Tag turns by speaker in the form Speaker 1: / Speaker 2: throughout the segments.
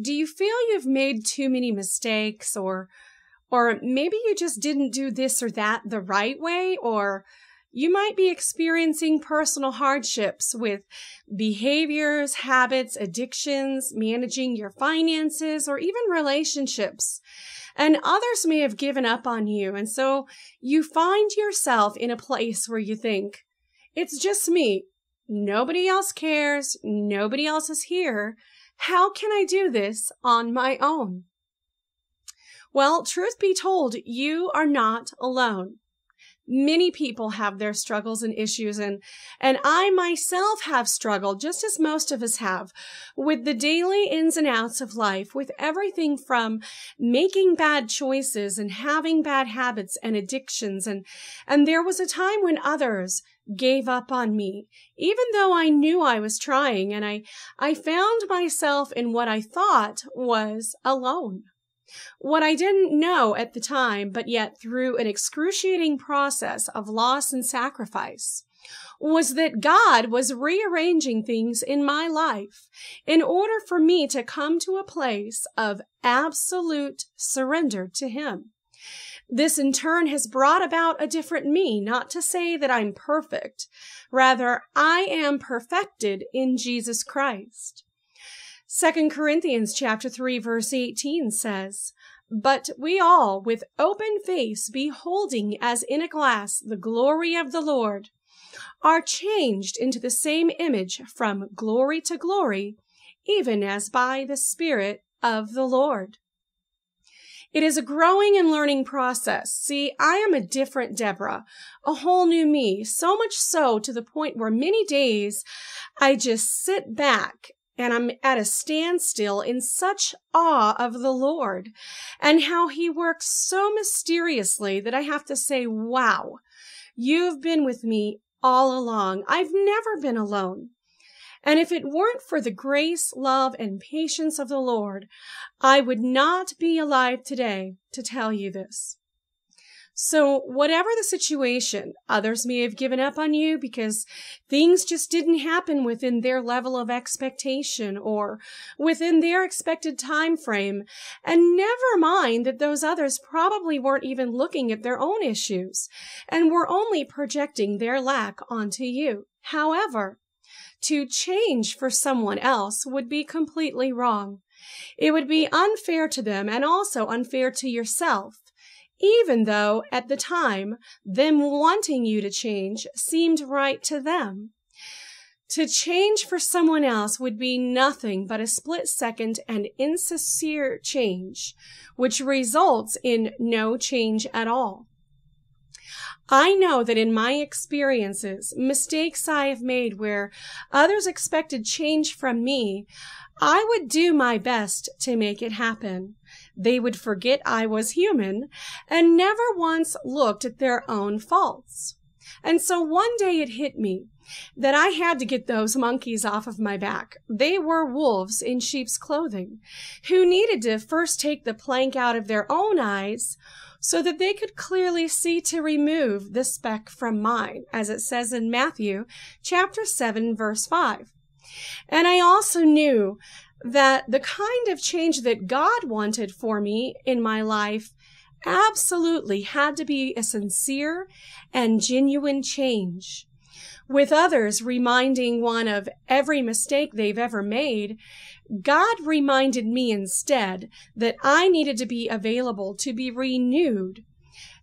Speaker 1: do you feel you've made too many mistakes, or maybe you just didn't do this or that the right way, or you might be experiencing personal hardships with behaviors, habits, addictions, managing your finances, or even relationships. And others may have given up on you. And so you find yourself in a place where you think, it's just me. Nobody else cares. Nobody else is here. How can I do this on my own? Well, truth be told, you are not alone. Many people have their struggles and issues, and I myself have struggled, just as most of us have, with the daily ins and outs of life, with everything from making bad choices and having bad habits and addictions. And there was a time when others gave up on me, even though I knew I was trying, and I found myself in what I thought was alone. What I didn't know at the time, but yet through an excruciating process of loss and sacrifice, was that God was rearranging things in my life in order for me to come to a place of absolute surrender to Him. This in turn has brought about a different me, not to say that I'm perfect. Rather, I am perfected in Jesus Christ. 2 Corinthians chapter 3, verse 18 says, "But we all, with open face, beholding as in a glass the glory of the Lord, are changed into the same image from glory to glory, even as by the Spirit of the Lord." It is a growing and learning process. See, I am a different Debra, a whole new me, so much so to the point where many days I just sit back and I'm at a standstill in such awe of the Lord and how He works so mysteriously that I have to say, wow, you've been with me all along. I've never been alone. And if it weren't for the grace, love, and patience of the Lord, I would not be alive today to tell you this. So whatever the situation, others may have given up on you because things just didn't happen within their level of expectation or within their expected time frame. And never mind that those others probably weren't even looking at their own issues and were only projecting their lack onto you. However, to change for someone else would be completely wrong. It would be unfair to them and also unfair to yourself, even though at the time them wanting you to change seemed right to them. To change for someone else would be nothing but a split-second and insincere change, which results in no change at all. I know that in my experiences, mistakes I have made where others expected change from me, I would do my best to make it happen. They would forget I was human and never once looked at their own faults. And so one day it hit me that I had to get those monkeys off of my back. They were wolves in sheep's clothing who needed to first take the plank out of their own eyes so that they could clearly see to remove the speck from mine, as it says in Matthew chapter 7, verse 5. And I also knew that the kind of change that God wanted for me in my life absolutely had to be a sincere and genuine change. With others reminding one of every mistake they've ever made, God reminded me instead that I needed to be available to be renewed.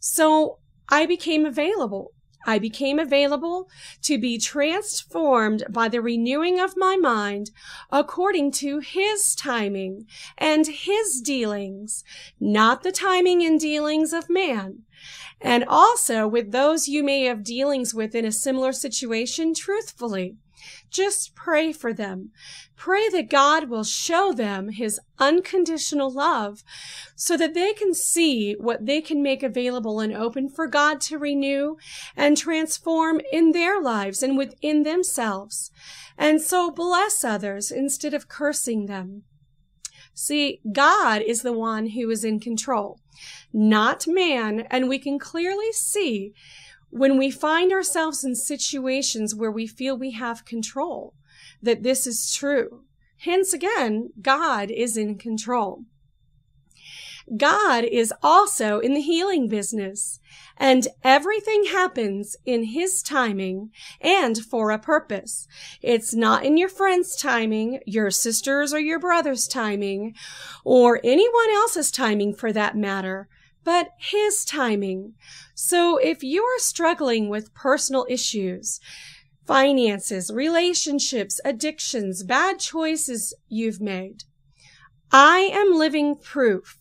Speaker 1: So I became available. I became available to be transformed by the renewing of my mind according to His timing and His dealings, not the timing and dealings of man. And also with those you may have dealings with in a similar situation, truthfully, just pray for them. Pray that God will show them His unconditional love so that they can see what they can make available and open for God to renew and transform in their lives and within themselves. And so bless others instead of cursing them. See, God is the one who is in control, not man, and we can clearly see when we find ourselves in situations where we feel we have control, that this is true. Hence again, God is in control. God is also in the healing business, and everything happens in His timing and for a purpose. It's not in your friend's timing, your sister's or your brother's timing, or anyone else's timing for that matter, but His timing. So if you are struggling with personal issues, finances, relationships, addictions, bad choices you've made, I am living proof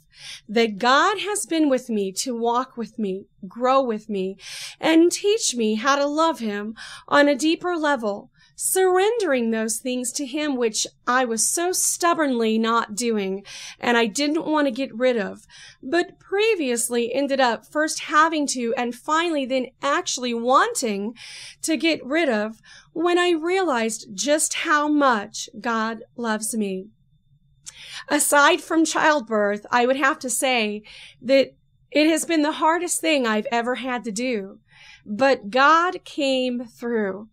Speaker 1: that God has been with me to walk with me, grow with me, and teach me how to love Him on a deeper level, surrendering those things to Him which I was so stubbornly not doing and I didn't want to get rid of, but previously ended up first having to and finally then actually wanting to get rid of when I realized just how much God loves me. Aside from childbirth, I would have to say that it has been the hardest thing I've ever had to do, but God came through.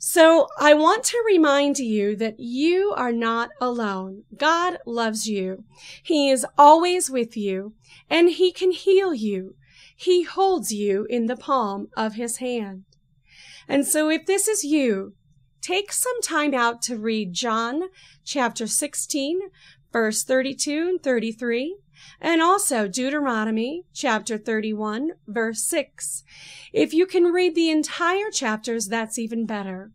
Speaker 1: So I want to remind you that you are not alone. God loves you. He is always with you, and He can heal you. He holds you in the palm of His hand. And so if this is you, take some time out to read John chapter 16, verse 32 and 33, and also Deuteronomy chapter 31, verse 6. If you can read the entire chapters, that's even better.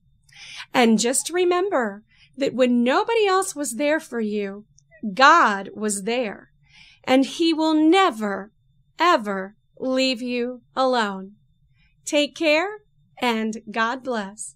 Speaker 1: And just remember that when nobody else was there for you, God was there, and He will never, ever leave you alone. Take care, and God bless.